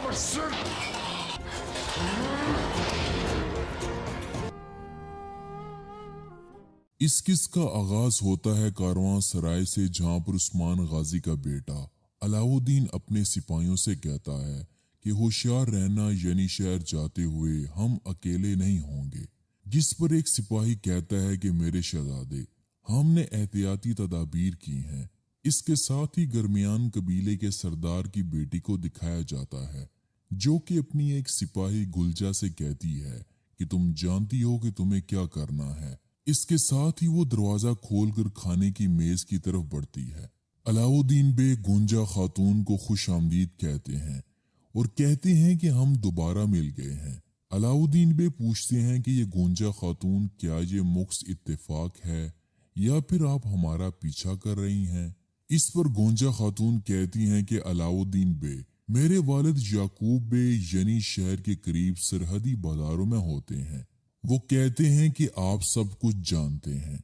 इस किस का आगाज होता है कारवां सराय से, जहां पर उस्मान गाजी का बेटा अलाउद्दीन अपने सिपाहियों से कहता है कि होशियार रहना, यानी शहर जाते हुए हम अकेले नहीं होंगे। जिस पर एक सिपाही कहता है कि मेरे शहजादे, हमने एहतियाती तदाबीर की हैं। इसके साथ ही गरमियान कबीले के सरदार की बेटी को दिखाया जाता है, जो कि अपनी एक सिपाही गुलजा से कहती है कि तुम जानती हो कि तुम्हें क्या करना है। इसके साथ ही वो दरवाजा खोलकर खाने की मेज की तरफ बढ़ती है। अलाउद्दीन बे गुंजा खातून को खुश आमदीद कहते हैं और कहते हैं कि हम दोबारा मिल गए हैं। अलाउद्दीन बे पूछते हैं कि ये गुंजा खातून, क्या ये मुख्स इत्तेफाक है या फिर आप हमारा पीछा कर रही हैं? इस पर गुंजा खातून कहती हैं कि अलाउद्दीन बे, मेरे वालिद याकूब बे यानी शहर के करीब सरहदी बाजारों में होते हैं। वो कहते हैं कि आप सब कुछ जानते हैं,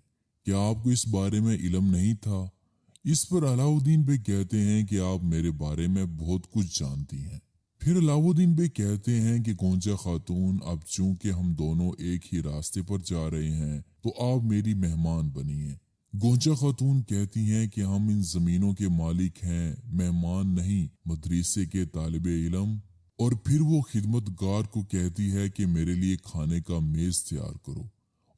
क्या आपको इस बारे में इल्म नहीं था? इस पर अलाउद्दीन बे कहते हैं कि आप मेरे बारे में बहुत कुछ जानती हैं। फिर अलाउद्दीन बे कहते हैं कि गोंजा खातून, अब चूंकि हम दोनों एक ही रास्ते पर जा रहे हैं तो आप मेरी मेहमान बनिए। गोंजा खातून कहती हैं कि हम इन जमीनों के मालिक हैं, मेहमान नहीं, मदरसे के तालिबे इल्म। और फिर वो खिदमतगार को कहती है कि मेरे लिए खाने का मेज तैयार करो,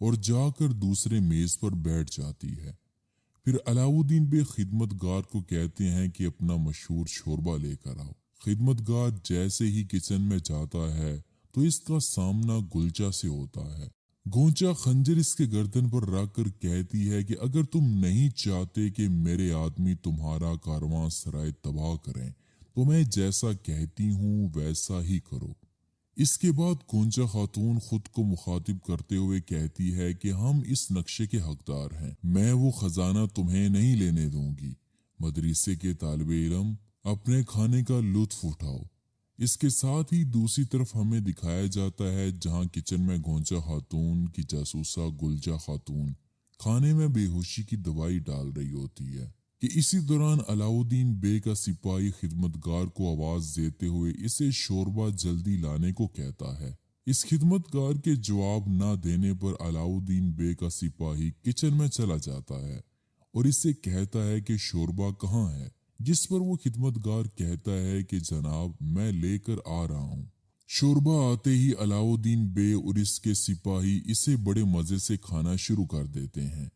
और जाकर दूसरे मेज पर बैठ जाती है। फिर अलाउद्दीन बे खिदमतगार को कहते हैं कि अपना मशहूर शोरबा लेकर आओ। खिदमतगार जैसे ही किचन में जाता है तो इसका सामना गुलचा से होता है। गोंचा खंजर इसके गर्दन पर रख कर कहती है कि अगर तुम नहीं चाहते कि मेरे आदमी तुम्हारा कारवां सराय तबाह करें तो मैं जैसा कहती हूँ वैसा ही करो। इसके बाद गोंजा खातून खुद को मुखातिब करते हुए कहती है कि हम इस नक्शे के हकदार हैं, मैं वो खजाना तुम्हें नहीं लेने दूंगी। मदरसे के तालिबे इल्म, अपने खाने का लुत्फ उठाओ। इसके साथ ही दूसरी तरफ हमें दिखाया जाता है जहां किचन में गोंजा खातून की जासूसा गुलजा खातून खाने में बेहोशी की दवाई डाल रही होती है कि इसी दौरान अलाउद्दीन बे का सिपाही खिदमतगार को आवाज देते हुए इसे शोरबा जल्दी लाने को कहता है। इस खिदमतगार के जवाब ना देने पर अलाउद्दीन बे का सिपाही किचन में चला जाता है और इससे कहता है कि शोरबा कहाँ है, जिस पर वो खिदमतगार कहता है कि जनाब मैं लेकर आ रहा हूँ। शोरबा आते ही अलाउद्दीन बे और इसके सिपाही इसे बड़े मजे से खाना शुरू कर देते हैं।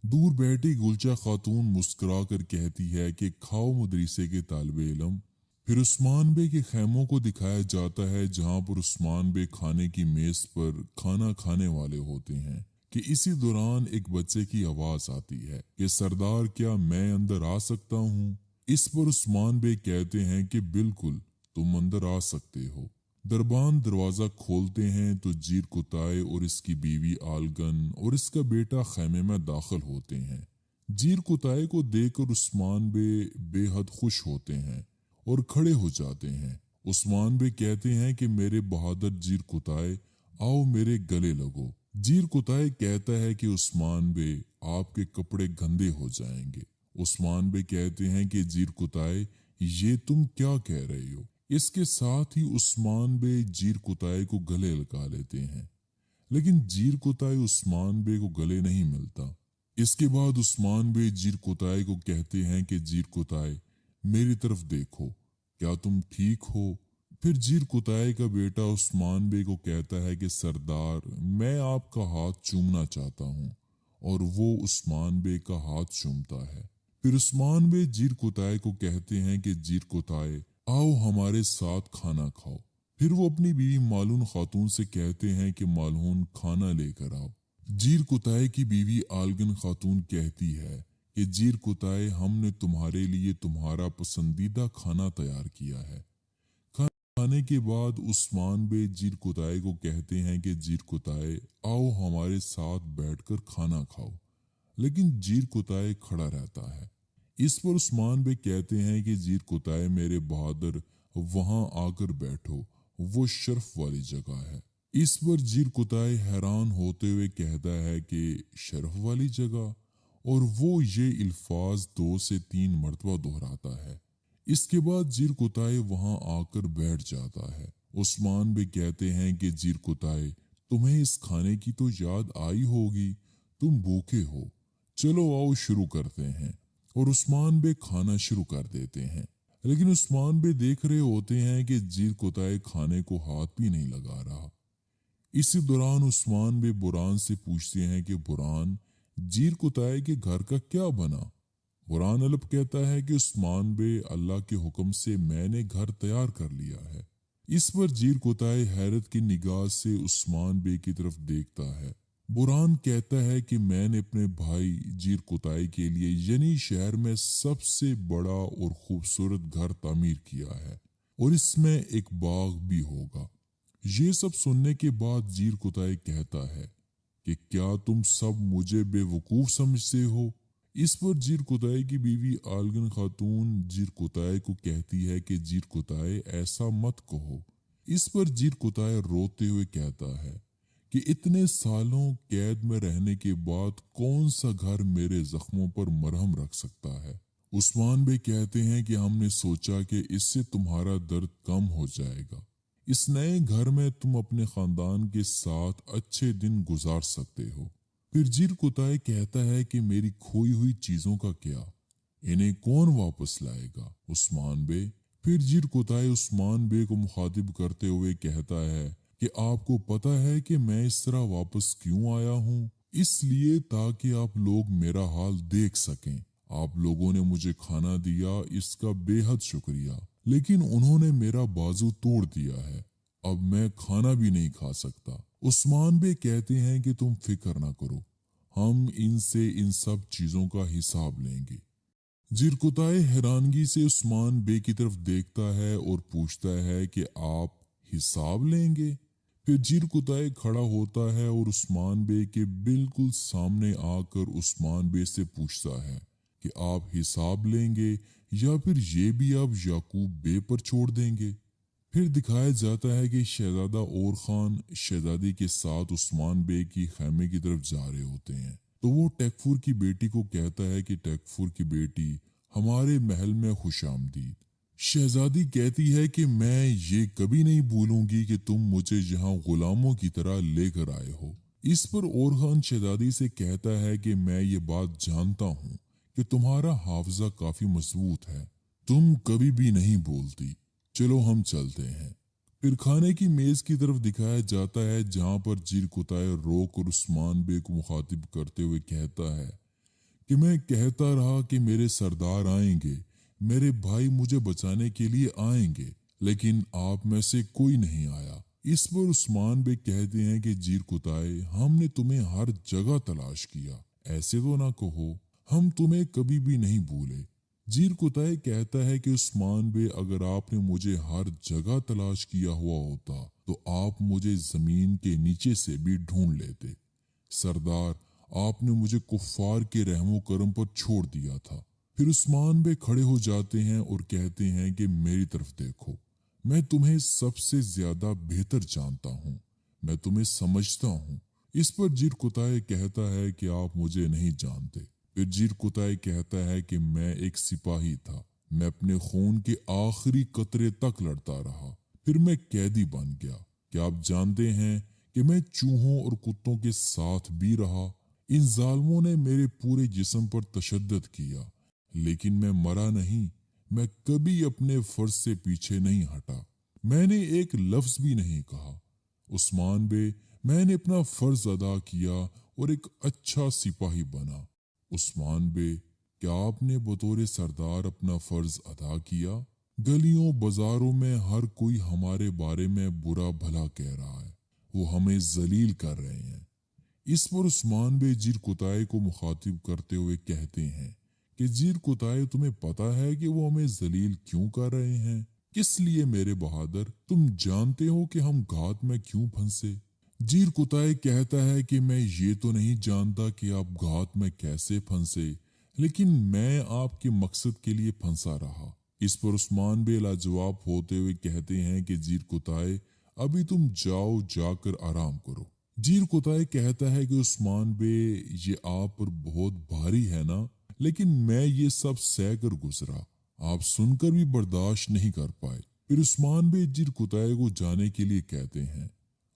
दूर बैठी गुलचा खातून मुस्कुरा कर कहती है कि खाओ मदरसे के तालिबे इल्म। फिर उस्मान बे के खैमों को दिखाया जाता है जहां पर उस्मान बे खाने की मेज पर खाना खाने वाले होते हैं कि इसी दौरान एक बच्चे की आवाज आती है कि सरदार, क्या मैं अंदर आ सकता हूँ? इस पर उस्मान बे कहते हैं कि बिल्कुल, तुम अंदर आ सकते हो। दरबान दरवाजा खोलते हैं तो जीर कुताए और इसकी बीवी आलगन और इसका बेटा खैमे में दाखिल होते हैं। जीर कुताए को देखकर उस्मान बे बेहद खुश होते हैं और खड़े हो जाते हैं। उस्मान बे कहते हैं कि मेरे बहादुर जीर कुताए, आओ मेरे गले लगो। जीर कुताए कहता है कि उस्मान बे, आपके कपड़े गंदे हो जाएंगे। उस्मान बे कहते हैं कि जीर कुताए, ये तुम क्या कह रहे हो? इसके साथ ही उस्मान बे जीर कुताए को गले लगा लेते हैं, लेकिन जीर कुताए उस्मान बे को गले नहीं मिलता। इसके बाद उस्मान बे जीर कुताए को कहते हैं कि जीर कुताए, मेरी तरफ देखो, क्या तुम ठीक हो? फिर जीर कुताए का बेटा उस्मान बे को कहता है कि सरदार, मैं आपका हाथ चूमना चाहता हूँ, और वो उस्मान बे का हाथ चूमता है। फिर उस्मान बे जीर कुताए को कहते हैं कि जीर कुताए, आओ हमारे साथ खाना खाओ। फिर वो अपनी बीवी मालून खातून से कहते हैं कि मालून, खाना लेकर आओ। जीर कुताए की बीवी आलगन खातून कहती है कि जीर कुताए, हमने तुम्हारे लिए तुम्हारा पसंदीदा खाना तैयार किया है। खाने के बाद उस्मान बे जीर कुताए को कहते हैं कि जीर कुताए, आओ हमारे साथ बैठकर खाना खाओ। लेकिन जीर कुताए खड़ा रहता है। इस पर उस्मान बे कहते हैं कि जीर कुताए मेरे बहादुर, वहां आकर बैठो, वो शर्फ वाली जगह है। इस पर जीर कुताए हैरान होते हुए कहता है कि शर्फ वाली जगह, और वो ये अल्फाज 2 से 3 मरतबा दोहराता है। इसके बाद जीर कुताई वहां आकर बैठ जाता है। उस्मान बे कहते हैं कि जीर कुताई, तुम्हें इस खाने की तो याद आई होगी, तुम भूखे हो, चलो आओ शुरू करते हैं। और उस्मान बे खाना शुरू कर देते हैं। लेकिन उस्मान बे देख रहे होते हैं कि जीर कुताई खाने को हाथ भी नहीं लगा रहा। इसी दौरान उस्मान बे बुरान से पूछते हैं कि बुरान, जीर कुताई के घर का क्या बना? बुरान अलब कहता है कि उस्मान बे, अल्लाह के हुक्म से मैंने घर तैयार कर लिया है। इस पर जीर कुताई हैरत की निगाह से उस्मान बे की तरफ देखता है। बुरान कहता है कि मैंने अपने भाई जीर कुताई के लिए यानी शहर में सबसे बड़ा और खूबसूरत घर तामीर किया है और इसमें एक बाग भी होगा। ये सब सुनने के बाद जीर कुताई कहता है कि क्या तुम सब मुझे बेवकूफ समझते हो? इस पर जीर कुताई की बीवी आलगन खातून जीर कुताई को कहती है कि जीर कुताई, ऐसा मत कहो। इस पर जीर कुताई रोते हुए कहता है कि इतने सालों कैद में रहने के बाद कौन सा घर मेरे जख्मों पर मरहम रख सकता है? उस्मान बे कहते हैं कि हमने सोचा कि इससे तुम्हारा दर्द कम हो जाएगा। इस नए घर में तुम अपने खानदान के साथ अच्छे दिन गुजार सकते हो। फिर जीर कुताई कहता है कि मेरी खोई हुई चीजों का क्या, इन्हें कौन वापस लाएगा? उस्मान बे। फिर जीर कुताई उस्मान बे को मुखातिब करते हुए कहता है कि आपको पता है कि मैं इस तरह वापस क्यों आया हूँ? इसलिए ताकि आप लोग मेरा हाल देख सकें। आप लोगों ने मुझे खाना दिया, इसका बेहद शुक्रिया, लेकिन उन्होंने मेरा बाजू तोड़ दिया है। अब मैं खाना भी नहीं खा सकता। उस्मान बे कहते हैं कि तुम फिक्र ना करो, हम इनसे इन सब चीजों का हिसाब लेंगे। जीर कुताई हैरानगी से उस्मान बे की तरफ देखता है और पूछता है कि आप हिसाब लेंगे? फिर जीर कुताई खड़ा होता है और उस्मान बे के बिल्कुल सामने आकर उस्मान बे से पूछता है कि आप हिसाब लेंगे या फिर ये भी आप याकूब बे पर छोड़ देंगे? फिर दिखाया जाता है कि शहजादा और खान शहजादी के साथ उस्मान बे की खैमे की तरफ जा रहे होते हैं। तो वो टैकफुर की बेटी को कहता है कि टैकफुर की बेटी, हमारे महल में खुश आमदीद। शहजादी कहती है कि मैं ये कभी नहीं भूलूंगी कि तुम मुझे यहाँ गुलामों की तरह लेकर आए हो। इस पर और खान शहजादी से कहता है कि मैं ये बात जानता हूँ कि तुम्हारा हाफजा काफी मजबूत है, तुम कभी भी नहीं बोलती। चलो हम चलते हैं। फिर खाने की मेज की तरफ दिखाया जाता है जहाँ पर जीर कुताई रोक और उस्मान बे को मुखातिब करते हुए कहता है कि मैं कहता रहा कि मेरे सरदार आएंगे, मेरे भाई मुझे बचाने के लिए आएंगे, लेकिन आप में से कोई नहीं आया। इस पर उस्मान बे कहते हैं कि जीर कुताई, हमने तुम्हें हर जगह तलाश किया, ऐसे तो ना कहो, हम तुम्हें कभी भी नहीं भूले। जीर कुताई कहता है कि उस्मान बे, अगर आपने मुझे हर जगह तलाश किया हुआ होता तो आप मुझे जमीन के नीचे से भी ढूंढ लेते। सरदार, आपने मुझे कुफ्फार के रहमो करम पर छोड़ दिया था। फिर उस्मान बे खड़े हो जाते हैं और कहते हैं कि मेरी तरफ देखो, मैं तुम्हें सबसे ज्यादा बेहतर जानता हूँ, मैं तुम्हें समझता हूँ। इस पर जीर कुताई कहता है कि आप मुझे नहीं जानते। फिर जीर कुताई कहता है कि मैं एक सिपाही था, मैं अपने खून के आखिरी कतरे तक लड़ता रहा, फिर मैं कैदी बन गया। क्या आप जानते हैं कि मैं चूहों और कुत्तों के साथ भी रहा? इन जालमों ने मेरे पूरे जिस्म पर तशद्दुद किया, लेकिन मैं मरा नहीं, मैं कभी अपने फर्ज से पीछे नहीं हटा, मैंने एक लफ्ज भी नहीं कहा। उस्मान बे, मैंने अपना फर्ज अदा किया और एक अच्छा सिपाही बना। उस्मान बे, क्या आपने बतौर सरदार अपना फर्ज अदा किया? गलियों बाजारों में हर कोई हमारे बारे में बुरा भला कह रहा है, वो हमें जलील कर रहे हैं। इस पर उस्मान बे जीर कुताई को मुखातिब करते हुए कहते हैं कि जीर कुताई, तुम्हें पता है कि वो हमें जलील क्यों कर रहे हैं? किस लिए मेरे बहादुर? तुम जानते हो कि हम घात में क्यों फंसे? जीर कुताई कहता है कि मैं ये तो नहीं जानता कि आप घात में कैसे फंसे, लेकिन मैं आपके मकसद के लिए फंसा रहा। इस पर उस्मान बे लाजवाब होते हुए कहते हैं कि जीर कुताई, अभी तुम जाओ, जाकर आराम करो। जीर कुताई कहता है कि उस्मान बे, ये आप पर बहुत भारी है ना, लेकिन मैं ये सब सह कर गुजरा, آپ سن کر بھی برداشت نہیں کر پائے۔ پھر عثمان بے جیر کتائے کو جانے کے لیے کہتے ہیں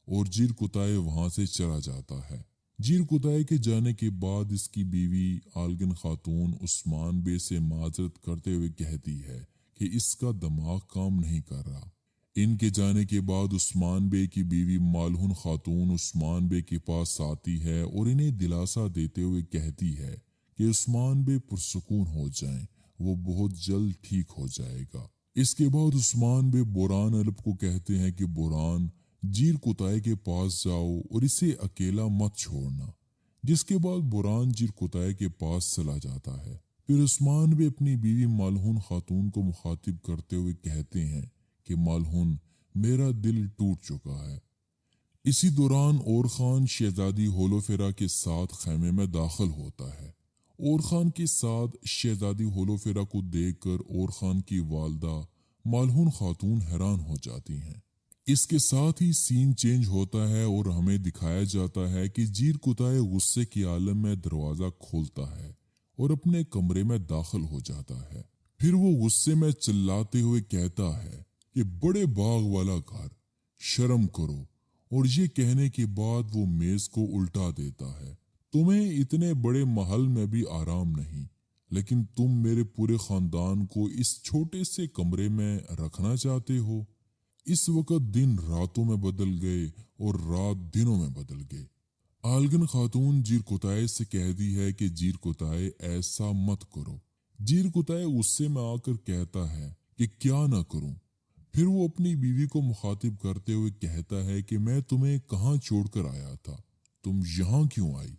اور جیر کتائے وہاں سے چلا جاتا ہے۔ جیر کتائے کے جانے کے بعد اس کی بیوی آلگن خاتون عثمان بے سے معذرت کرتے ہوئے کہتی ہے کہ اس کا دماغ کام نہیں کر رہا۔ ان کے جانے کے بعد عثمان بے کی بیوی مالہن خاتون عثمان بے کے پاس آتی ہے اور انہیں دلاسا دیتے ہوئے کہتی ہے کہ عثمان بے پرسکون ہو جائیں، وہ بہت جلد ٹھیک ہو جائے گا۔ اس کے بعد عثمان بے بوران الب کو کہتے ہیں کہ بوران، جیر کتائے کے پاس جاؤ اور اسے اکیلا مت چھوڑنا، جس کے بعد بوران جیر کتائے کے پاس چلا جاتا ہے۔ پھر عثمان بے اپنی بیوی مالہن خاتون کو مخاطب کرتے ہوئے کہتے ہیں کہ مالہن، میرا دل ٹوٹ چکا ہے۔ اسی دوران اور خان شہزادی ہولوفیرا کے ساتھ خیمے میں داخل ہوتا ہے۔ اور خان کے ساتھ شہزادی ہولوفیرا کو دیکھ کر اور خان کی والدہ مالہن خاتون حیران ہو جاتی ہیں۔ اس کے ساتھ ہی سین چینج ہوتا ہے اور ہمیں دکھایا جاتا ہے کہ جیر کتائے غصے کے عالم میں دروازہ کھولتا ہے اور اپنے کمرے میں داخل ہو جاتا ہے۔ پھر وہ غصے میں چلاتے ہوئے کہتا ہے کہ بڑے باغ والا گھر، شرم کرو، اور یہ کہنے کے بعد وہ میز کو الٹا دیتا ہے۔ تمہیں اتنے بڑے محل میں بھی آرام نہیں، لیکن تم میرے پورے خاندان کو اس چھوٹے سے کمرے میں رکھنا چاہتے ہو۔ اس وقت دن راتوں میں بدل گئے اور رات دنوں میں بدل گئے۔ آلگن خاتون جیر کتائے سے کہتی ہے کہ جیر کتائے ایسا مت کرو۔ جیر کتائے غصے میں آ کر کہتا ہے کہ کیا نہ کروں۔ پھر وہ اپنی بیوی کو مخاطب کرتے ہوئے کہتا ہے کہ میں تمہیں کہاں چھوڑ کر آیا تھا، تم یہاں کیوں آئی؟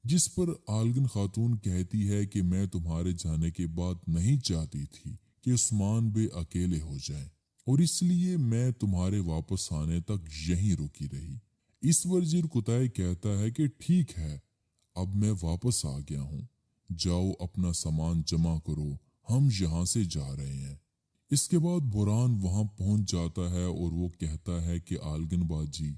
جس پر آلگن خاتون کہتی ہے کہ میں تمہارے جانے کے بعد نہیں چاہتی تھی کہ عثمان بے اکیلے ہو جائیں، اور اس لیے میں تمہارے واپس آنے تک یہیں رکی رہی۔ اس پر جیر کتائے کہتا ہے کہ ٹھیک ہے، اب میں واپس آ گیا ہوں، جاؤ اپنا سامان جمع کرو، ہم یہاں سے جا رہے ہیں۔ اس کے بعد بوران وہاں پہنچ جاتا ہے اور وہ کہتا ہے کہ آلگن باجی،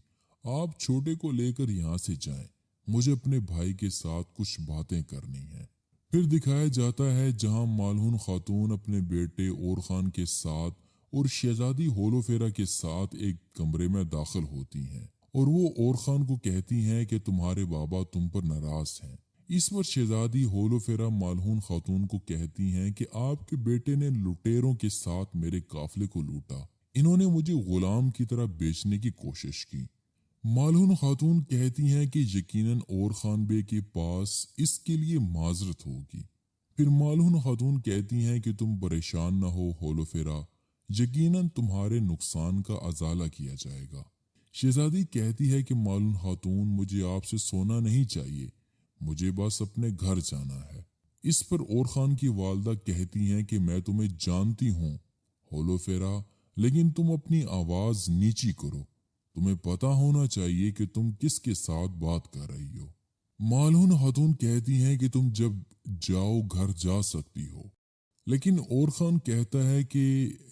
آپ چھوٹے کو لے کر یہاں سے جائیں، مجھے اپنے بھائی کے ساتھ کچھ باتیں کرنی ہیں۔ پھر دکھایا جاتا ہے جہاں مالہن خاتون اپنے بیٹے اور خان کے ساتھ اور شہزادی ہولوفیرا کے ساتھ ایک کمرے میں داخل ہوتی ہیں، اور وہ اور خان کو کہتی ہیں کہ تمہارے بابا تم پر ناراض ہیں۔ اس پر شہزادی ہولوفیرا مالہن خاتون کو کہتی ہیں کہ آپ کے بیٹے نے لٹیروں کے ساتھ میرے قافلے کو لوٹا، انہوں نے مجھے غلام کی طرح بیچنے کی کوشش کی۔ مالہن خاتون کہتی ہیں کہ یقیناً اور خان بے کے پاس اس کے لیے معذرت ہوگی۔ پھر مالہن خاتون کہتی ہیں کہ تم پریشان نہ ہو ہولوفیرا، یقیناً تمہارے نقصان کا ازالہ کیا جائے گا۔ شہزادی کہتی ہے کہ مالہن خاتون، مجھے آپ سے سونا نہیں چاہیے، مجھے بس اپنے گھر جانا ہے۔ اس پر اور خان کی والدہ کہتی ہیں کہ میں تمہیں جانتی ہوں ہولوفیرا، لیکن تم اپنی آواز نیچی کرو، تمہیں پتا ہونا چاہیے کہ تم کس کے ساتھ بات کر رہی ہو۔ مالہن خاتون کہتی ہیں کہ تم جب جاؤ گھر جا سکتی ہو، لیکن اور خان کہتا ہے کہ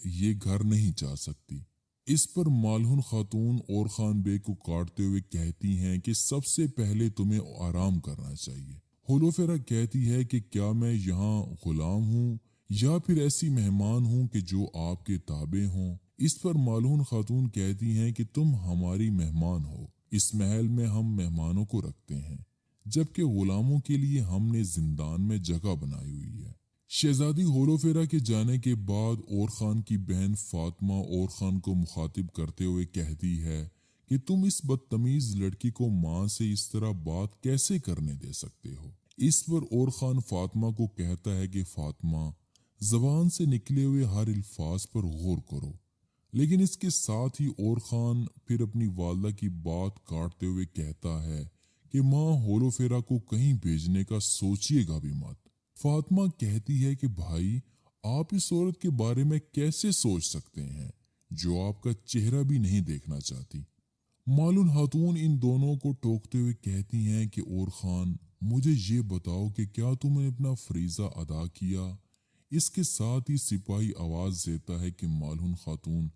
یہ گھر نہیں جا سکتی۔ اس پر مالہن خاتون اور خان بے کو کاٹتے ہوئے کہتی ہیں کہ سب سے پہلے تمہیں آرام کرنا چاہیے۔ ہولوفیرا کہتی ہے کہ کیا میں یہاں غلام ہوں یا پھر ایسی مہمان ہوں کہ جو آپ کے تابع ہوں؟ اس پر مالہن خاتون کہتی ہیں کہ تم ہماری مہمان ہو، اس محل میں ہم مہمانوں کو رکھتے ہیں، جبکہ غلاموں کے لیے ہم نے زندان میں جگہ بنائی ہوئی ہے۔ شہزادی ہولوفیرا کے جانے کے بعد اور خان کی بہن فاطمہ اور خان کو مخاطب کرتے ہوئے کہتی ہے کہ تم اس بدتمیز لڑکی کو ماں سے اس طرح بات کیسے کرنے دے سکتے ہو؟ اس پر اور خان فاطمہ کو کہتا ہے کہ فاطمہ، زبان سے نکلے ہوئے ہر الفاظ پر غور کرو، لیکن اس کے ساتھ ہی اور خان پھر اپنی والدہ کی بات کاٹتے ہوئے کہتا ہے کہ ماں ہولوفیرا کو کہیں بھیجنے کا سوچیے گا بھی مت۔ فاطمہ کہتی ہے کہ بھائی، آپ اس عورت کے بارے میں کیسے سوچ سکتے ہیں جو آپ کا چہرہ بھی نہیں دیکھنا چاہتی؟ مالہن خاتون ان دونوں کو ٹوکتے ہوئے کہتی ہیں کہ اور خان، مجھے یہ بتاؤ کہ کیا تم نے اپنا فریضہ ادا کیا؟ اس کے ساتھ ہی سپاہی آواز دیتا ہے کہ مالہن خاتون،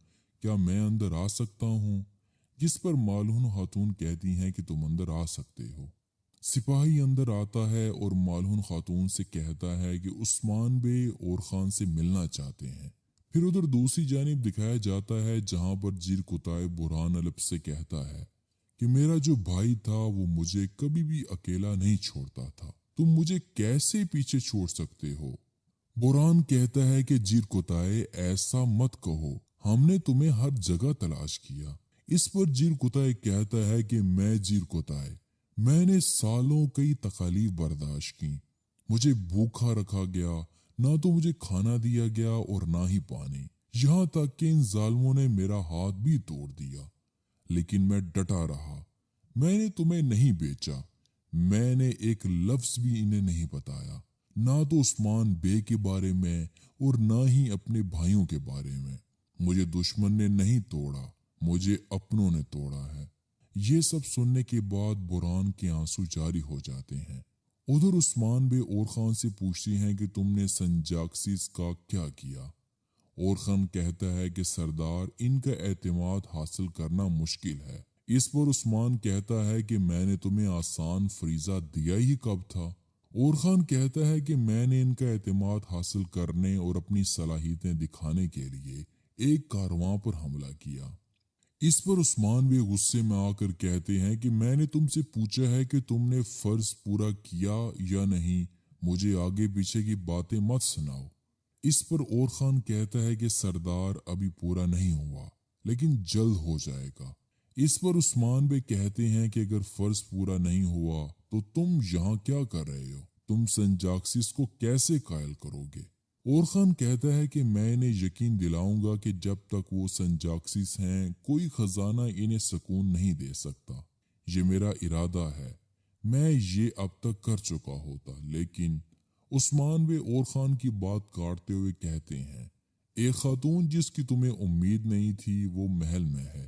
کیا میں اندر آ سکتا ہوں؟ جس پر مالہن خاتون کہتی ہیں کہ تم اندر آ سکتے ہو۔ سپاہی اندر آتا ہے اور مالہن خاتون سے کہتا ہے کہ عثمان بے اور خان سے ملنا چاہتے ہیں۔ پھر ادھر دوسری جانب دکھایا جاتا ہے جہاں پر زیر کتائے برہان الب سے کہتا ہے کہ میرا جو بھائی تھا وہ مجھے کبھی بھی اکیلا نہیں چھوڑتا تھا، تم مجھے کیسے پیچھے چھوڑ سکتے ہو؟ برہان کہتا ہے کہ زیر کتائے ایسا مت کہو، ہم نے تمہیں ہر جگہ تلاش کیا۔ اس پر زیر کتائے کہتا ہے کہ میں زیر کتائے، میں نے سالوں کئی تکالیف برداشت کی، مجھے بھوکا رکھا گیا، نہ تو مجھے کھانا دیا گیا اور نہ ہی پانی، یہاں تک کہ ان ظالموں نے میرا ہاتھ بھی توڑ دیا، لیکن میں ڈٹا رہا۔ میں نے تمہیں نہیں بیچا، میں نے ایک لفظ بھی انہیں نہیں بتایا، نہ تو عثمان بے کے بارے میں اور نہ ہی اپنے بھائیوں کے بارے میں۔ مجھے دشمن نے نہیں توڑا، مجھے اپنوں نے توڑا ہے۔ یہ سب سننے کے بعد برہان کے آنسو جاری ہو جاتے ہیں۔ ادھر عثمان بے اور خان سے پوچھتے ہیں کہ تم نے سنجاکسیس کا کیا کیا؟ اور خان کہتا ہے کہ سردار، ان کا اعتماد حاصل کرنا مشکل ہے۔ اس پر عثمان کہتا ہے کہ میں نے تمہیں آسان فریضہ دیا ہی کب تھا؟ اور خان کہتا ہے کہ میں نے ان کا اعتماد حاصل کرنے اور اپنی صلاحیتیں دکھانے کے لیے ایک کارواں پر حملہ کیا۔ اس پر عثمان بھی غصے میں آ کر کہتے ہیں کہ میں نے تم سے پوچھا ہے کہ تم نے فرض پورا کیا یا نہیں، مجھے آگے پیچھے کی باتیں مت سناؤ۔ اس پر اور خان کہتا ہے کہ سردار، ابھی پورا نہیں ہوا لیکن جلد ہو جائے گا۔ اس پر عثمان بے کہتے ہیں کہ اگر فرض پورا نہیں ہوا تو تم یہاں کیا کر رہے ہو؟ تم سنجاکسیس کو کیسے قائل کرو گے؟ اور خان کہتا ہے کہ میں انہیں یقین دلاؤں گا کہ جب تک وہ سنجاکسیس ہیں کوئی خزانہ انہیں سکون نہیں دے سکتا۔ یہ میرا ارادہ ہے، میں یہ اب تک کر چکا ہوتا، لیکن عثمان بے اور خان کی بات کاٹتے ہوئے کہتے ہیں ایک خاتون جس کی تمہیں امید نہیں تھی وہ محل میں ہے۔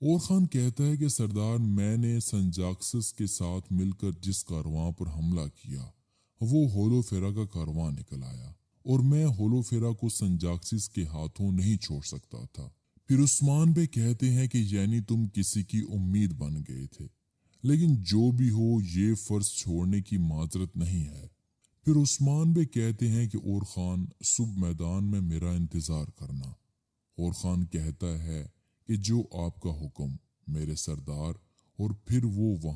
اور خان کہتا ہے کہ سردار، میں نے سنجاکسس کے ساتھ مل کر جس کارواں پر حملہ کیا وہ ہولو فیرا کا کارواں نکل آیا، اور میں ہولو فیرا کو سنجاکسس کے ہاتھوں نہیں چھوڑ سکتا تھا۔ پھر عثمان بے کہتے ہیں کہ یعنی تم کسی کی امید بن گئے تھے، لیکن جو بھی ہو یہ فرض چھوڑنے کی معذرت نہیں ہے۔ پھر عثمان بے کہتے ہیں کہ اور خان، صبح میدان میں میرا انتظار کرنا۔ اور خان کہتا ہے کہ جو آپ کا حکم میرے سردار، اور پھر وہ وہاں